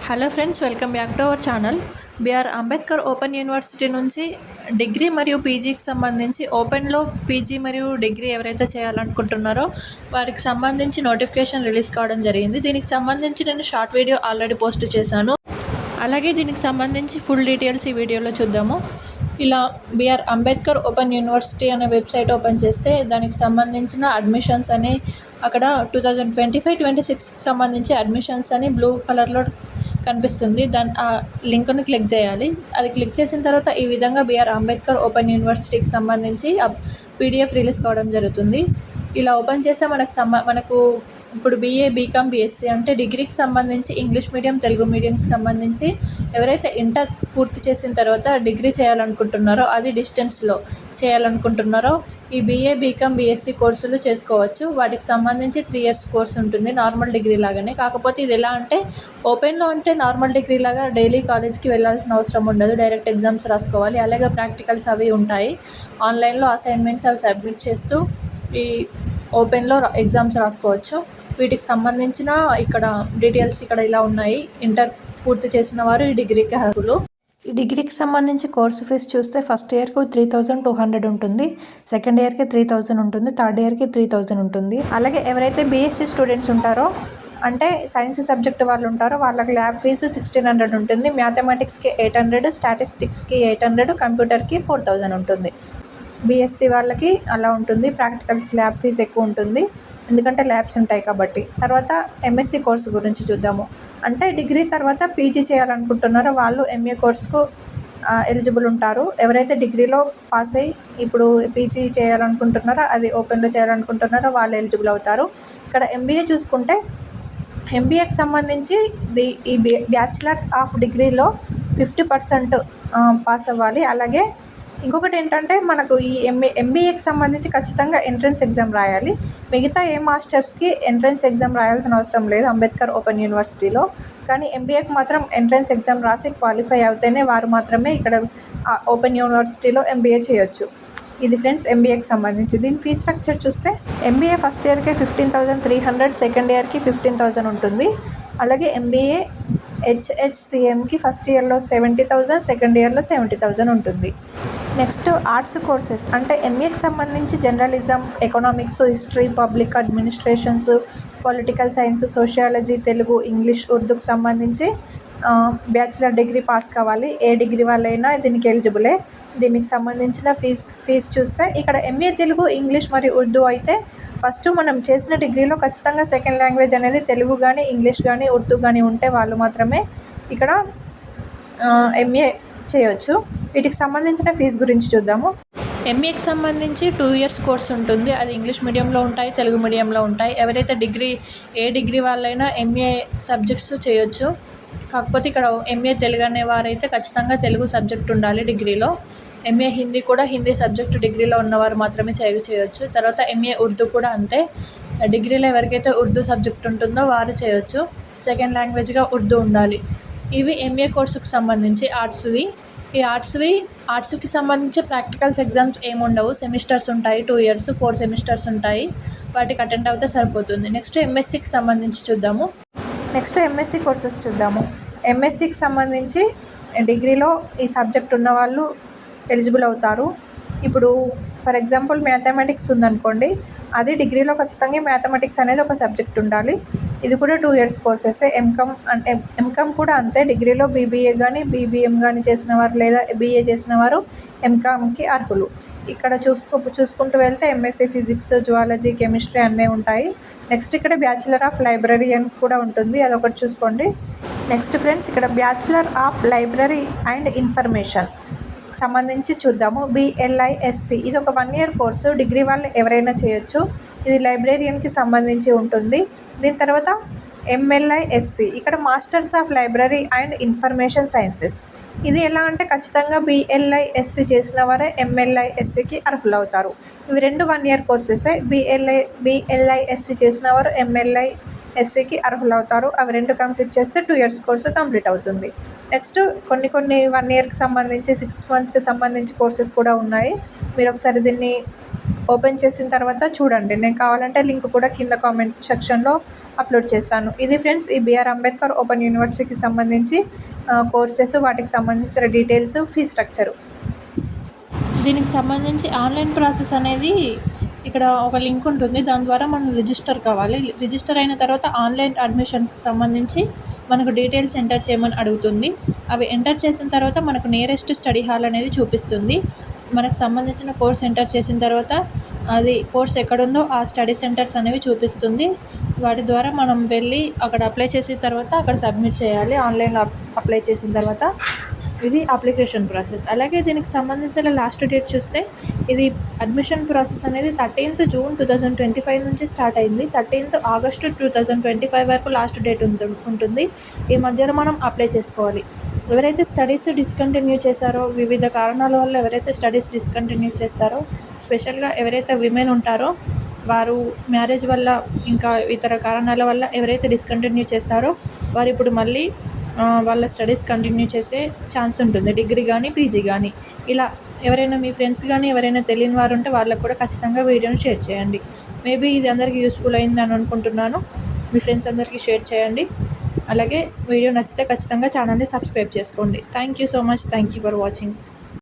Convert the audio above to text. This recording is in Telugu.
Hello friends, welcome back to our channel. B R Ambedkar open university నుంచి డిగ్రీ మరియు పీజీకి సంబంధించి ఓపెన్లో పీజీ మరియు డిగ్రీ ఎవరైతే చేయాలనుకుంటున్నారో వారికి సంబంధించి నోటిఫికేషన్ రిలీజ్ కావడం జరిగింది. దీనికి సంబంధించి నేను షార్ట్ వీడియో ఆల్రెడీ పోస్ట్ చేశాను. అలాగే దీనికి సంబంధించి ఫుల్ డీటెయిల్స్ ఈ వీడియోలో చూద్దాము. ఇలా బిఆర్ అంబేద్కర్ ఓపెన్ యూనివర్సిటీ అనే వెబ్సైట్ ఓపెన్ చేస్తే దానికి సంబంధించిన అడ్మిషన్స్ అని అక్కడ 2025-26కి సంబంధించి అడ్మిషన్స్ అని బ్లూ కలర్లో కనిపిస్తుంది. ఆ లింక్ని క్లిక్ చేయాలి. అది క్లిక్ చేసిన తర్వాత ఈ విధంగా బిఆర్ అంబేద్కర్ ఓపెన్ యూనివర్సిటీకి సంబంధించి పీడిఎఫ్ రిలీజ్ కావడం జరుగుతుంది. ఇలా ఓపెన్ చేస్తే మనకు ఇప్పుడు బీఏ, బీకామ్, బీఎస్సీ అంటే డిగ్రీకి సంబంధించి ఇంగ్లీష్ మీడియం, తెలుగు మీడియంకి సంబంధించి ఎవరైతే ఇంటర్ పూర్తి చేసిన తర్వాత డిగ్రీ చేయాలనుకుంటున్నారో, అది డిస్టెన్స్లో చేయాలనుకుంటున్నారో ఈ బీఏ, బీకామ్, బీఎస్సీ కోర్సులు చేసుకోవచ్చు. వాటికి సంబంధించి 3 years కోర్స్ ఉంటుంది, నార్మల్ డిగ్రీ లాగానే. కాకపోతే ఇది ఎలా అంటే ఓపెన్లో అంటే నార్మల్ డిగ్రీ లాగా డైలీ కాలేజ్కి వెళ్ళాల్సిన అవసరం ఉండదు, డైరెక్ట్ ఎగ్జామ్స్ రాసుకోవాలి. అలాగే ప్రాక్టికల్స్ అవి ఉంటాయి. ఆన్లైన్లో అసైన్మెంట్స్ అవి సబ్మిట్ చేస్తూ ఈ ఓపెన్లో ఎగ్జామ్స్ రాసుకోవచ్చు. వీటికి సంబంధించిన ఇక్కడ డీటెయిల్స్ ఇక్కడ ఇలా ఉన్నాయి. ఇంటర్ పూర్తి చేసిన వారు ఈ డిగ్రీకి అర్హులు. ఈ డిగ్రీకి సంబంధించి కోర్సు ఫీజు చూస్తే ఫస్ట్ ఇయర్కు 3200 ఉంటుంది, సెకండ్ ఇయర్కి 3000 ఉంటుంది, థర్డ్ ఇయర్కి 3000 ఉంటుంది. అలాగే ఎవరైతే బీఎస్సీ స్టూడెంట్స్ ఉంటారో అంటే సైన్స్ సబ్జెక్ట్ వాళ్ళు ఉంటారో వాళ్ళకి ల్యాబ్ ఫీజు 1600 ఉంటుంది, మ్యాథమెటిక్స్కి 800, స్టాటిస్టిక్స్కి 800, కంప్యూటర్కి 4000 ఉంటుంది. బీఎస్సీ వాళ్ళకి అలా ఉంటుంది. ప్రాక్టికల్స్ ల్యాబ్ ఫీజు ఎక్కువ ఉంటుంది, ఎందుకంటే ల్యాబ్స్ ఉంటాయి కాబట్టి. తర్వాత ఎంఎస్సీ కోర్సు గురించి చూద్దాము. అంటే డిగ్రీ తర్వాత పీజీ చేయాలనుకుంటున్నారో వాళ్ళు ఎంఏ కోర్సుకు ఎలిజిబుల్ ఉంటారు. ఎవరైతే డిగ్రీలో పాస్ అయ్యి ఇప్పుడు పీజీ చేయాలనుకుంటున్నారో, అది ఓపెన్లో చేయాలనుకుంటున్నారో వాళ్ళు ఎలిజిబుల్ అవుతారు. ఇక్కడ ఎంబీఏ చూసుకుంటే ఎంబీఏకి సంబంధించి ఈ బ్యాచిలర్ ఆఫ్ డిగ్రీలో 50% పాస్ అవ్వాలి. అలాగే ఇంకొకటి ఏంటంటే మనకు ఈ ఎంబీఏకి సంబంధించి ఖచ్చితంగా ఎంట్రన్స్ ఎగ్జామ్ రాయాలి. మిగతా ఏ మాస్టర్స్కి ఎంట్రన్స్ ఎగ్జామ్ రాయాల్సిన అవసరం లేదు అంబేద్కర్ ఓపెన్ యూనివర్సిటీలో. కానీ ఎంబీఏకి మాత్రం ఎంట్రన్స్ ఎగ్జామ్ రాసి క్వాలిఫై అవుతేనే వారు మాత్రమే ఇక్కడ ఓపెన్ యూనివర్సిటీలో ఎంబీఏ చేయొచ్చు. ఇది ఫ్రెండ్స్ ఎంబీఏకి సంబంధించి. దీని ఫీ స్ట్రక్చర్ చూస్తే ఎంబీఏ ఫస్ట్ ఇయర్కి 15,300, సెకండ్ ఇయర్కి 15,000 ఉంటుంది. అలాగే ఎంబీఏ హెచ్హెచ్సిఎంకి ఫస్ట్ ఇయర్లో 70,000, సెకండ్ ఇయర్లో 70,000 ఉంటుంది. నెక్స్ట్ ఆర్ట్స్ కోర్సెస్ అంటే ఎంఏకి సంబంధించి journalism, economics, history, public administrations, political science, sociology, Telugu, English, ఉర్దూకి సంబంధించి బ్యాచిలర్ డిగ్రీ పాస్ కావాలి. ఏ డిగ్రీ వాళ్ళైనా దీనికి ఎలిజిబులే. దీనికి సంబంధించిన ఫీజు చూస్తే ఇక్కడ ఎంఏ తెలుగు, ఇంగ్లీష్ మరియు ఉర్దూ అయితే ఫస్ట్ మనం చేసిన డిగ్రీలో ఖచ్చితంగా సెకండ్ లాంగ్వేజ్ అనేది తెలుగు కానీ, ఇంగ్లీష్ కానీ, ఉర్దూ కానీ ఉంటే వాళ్ళు మాత్రమే ఇక్కడ ఎంఏ చేయొచ్చు. వీటికి సంబంధించిన ఫీజు గురించి చూద్దాము. ఎంఏకి సంబంధించి 2 years కోర్స్ ఉంటుంది. అది ఇంగ్లీష్ మీడియంలో ఉంటాయి, తెలుగు మీడియంలో ఉంటాయి. ఎవరైతే ఏ డిగ్రీ వాళ్ళైనా ఎంఏ సబ్జెక్ట్స్ చేయొచ్చు. కాకపోతే ఇక్కడ ఎంఏ తెలుగు అనే వారైతే ఖచ్చితంగా తెలుగు సబ్జెక్ట్ ఉండాలి డిగ్రీలో. ఎంఏ హిందీ కూడా హిందీ సబ్జెక్టు డిగ్రీలో ఉన్నవారు మాత్రమే చేయొచ్చు. తర్వాత ఎంఏ ఉర్దూ కూడా అంతే. డిగ్రీలో ఎవరికైతే ఉర్దూ సబ్జెక్ట్ ఉంటుందో వారు చేయొచ్చు. సెకండ్ లాంగ్వేజ్గా ఉర్దూ ఉండాలి. ఇవి ఎంఏ కోర్సుకు సంబంధించి ఆర్ట్స్వి. ఈ ఆర్ట్స్కి సంబంధించి ప్రాక్టికల్స్ ఎగ్జామ్స్ ఏముండవు, సెమిస్టర్స్ ఉంటాయి. 2 years 4 semesters ఉంటాయి. వాటికి అటెండ్ అవుతే సరిపోతుంది. నెక్స్ట్ ఎంఎస్సికి సంబంధించి చూద్దాము. నెక్స్ట్ ఎంఎస్సి కోర్సెస్ చూద్దాము. ఎంఎస్సికి సంబంధించి డిగ్రీలో ఈ సబ్జెక్ట్ ఉన్న వాళ్ళు ఎలిజిబుల్ అవుతారు. ఇప్పుడు ఫర్ ఎగ్జాంపుల్ మ్యాథమెటిక్స్ ఉందనుకోండి, అది డిగ్రీలో ఖచ్చితంగా మ్యాథమెటిక్స్ అనేది ఒక సబ్జెక్ట్ ఉండాలి. ఇది కూడా 2 years కోర్సెస్. ఎంకామ్ కూడా అంతే. డిగ్రీలో బీబీఏ కానీ, బీబీఎం కానీ చేసిన వారు లేదా బీఏ చేసిన వారు ఎంకామ్కి అర్హులు. ఇక్కడ చూసుకుంటూ వెళ్తే ఎంఎస్సీ ఫిజిక్స్, జువాలజీ, కెమిస్ట్రీ అన్నీ ఉంటాయి. నెక్స్ట్ ఇక్కడ బ్యాచిలర్ ఆఫ్ లైబ్రరీ అని కూడా ఉంటుంది, అదొకటి చూసుకోండి. నెక్స్ట్ ఫ్రెండ్స్ ఇక్కడ bachelor of library and information సంబంధించి చూద్దాము. బిఎల్ఐఎస్సి ఇది ఒక 1 year కోర్సు. డిగ్రీ వాళ్ళు ఎవరైనా చేయొచ్చు. ఇది లైబ్రేరియన్కి సంబంధించి ఉంటుంది. దీని తర్వాత ఎంఎల్ఐఎస్సి ఇక్కడ masters of library and information sciences. ఇది ఎలా అంటే ఖచ్చితంగా బిఎల్ఐఎస్సి చేసిన వారే ఎంఎల్ఐఎస్సికి అర్హులు అవుతారు. ఇవి రెండు 1 year కోర్సెసే. బిఎల్ఐఎస్సి చేసిన వారు ఎంఎల్ఐఎస్సికి అర్హులు అవుతారు. అవి రెండు కంప్లీట్ చేస్తే 2 years కోర్సు కంప్లీట్ అవుతుంది. నెక్స్ట్ కొన్ని 1 yearకి సంబంధించి 6 monthsకి సంబంధించి కోర్సెస్ కూడా ఉన్నాయి. మీరు ఒకసారి దీన్ని ఓపెన్ చేసిన తర్వాత చూడండి. నేను కావాలంటే లింక్ కూడా కింద కామెంట్ సెక్షన్లో అప్లోడ్ చేస్తాను. ఇది ఫ్రెండ్స్ ఈ బిఆర్ అంబేద్కర్ ఓపెన్ యూనివర్సిటీకి సంబంధించి కోర్సెస్, వాటికి సంబంధించిన డీటెయిల్స్, ఫీ స్ట్రక్చరు. దీనికి సంబంధించి ఆన్లైన్ ప్రాసెస్ అనేది ఇక్కడ ఒక లింక్ ఉంటుంది. దాని ద్వారా మనం రిజిస్టర్ కావాలి. రిజిస్టర్ అయిన తర్వాత ఆన్లైన్ అడ్మిషన్స్కి సంబంధించి మనకు డీటెయిల్స్ ఎంటర్ చేయమని అడుగుతుంది. అవి ఎంటర్ చేసిన తర్వాత మనకు నియరెస్ట్ స్టడీ హాల్ అనేది చూపిస్తుంది. మనకు సంబంధించిన కోర్స్ ఎంటర్ చేసిన తర్వాత అది కోర్స్ ఎక్కడుందో ఆ స్టడీ సెంటర్స్ అనేవి చూపిస్తుంది. వాటి ద్వారా మనం వెళ్ళి అక్కడ అప్లై చేసిన తర్వాత అక్కడ సబ్మిట్ చేయాలి. ఆన్లైన్లో అప్లై చేసిన తర్వాత ఇది అప్లికేషన్ ప్రాసెస్. అలాగే దీనికి సంబంధించిన లాస్ట్ డేట్ చూస్తే ఇది అడ్మిషన్ ప్రాసెస్ అనేది 13th June 2025 నుంచి స్టార్ట్ అయింది. 13th August 2025 వరకు లాస్ట్ డేట్ ఉంటుంది. ఈ మధ్యలో మనం అప్లై చేసుకోవాలి. ఎవరైతే స్టడీస్ డిస్కంటిన్యూ చేశారో, వివిధ కారణాల వల్ల ఎవరైతే స్టడీస్ డిస్కంటిన్యూ చేస్తారో, స్పెషల్గా ఎవరైతే విమెన్ ఉంటారో వారు మ్యారేజ్ వల్ల ఇంకా ఇతర కారణాల వల్ల ఎవరైతే డిస్కంటిన్యూ చేస్తారో వారు ఇప్పుడు మళ్ళీ వాళ్ళ స్టడీస్ కంటిన్యూ చేసే ఛాన్స్ ఉంటుంది. డిగ్రీ కానీ, పీజీ కానీ. ఇలా ఎవరైనా మీ ఫ్రెండ్స్ కానీ ఎవరైనా తెలియని వారు ఉంటే వాళ్ళకు కూడా ఖచ్చితంగా వీడియోని షేర్ చేయండి. మేబీ ఇది అందరికీ యూస్ఫుల్ అయిందని అనుకుంటున్నాను. మీ ఫ్రెండ్స్ అందరికీ షేర్ చేయండి. అలాగే వీడియో నచ్చితే ఖచ్చితంగా ఛానల్ని సబ్స్క్రైబ్ చేసుకోండి. Thank you so much. Thank you for watching.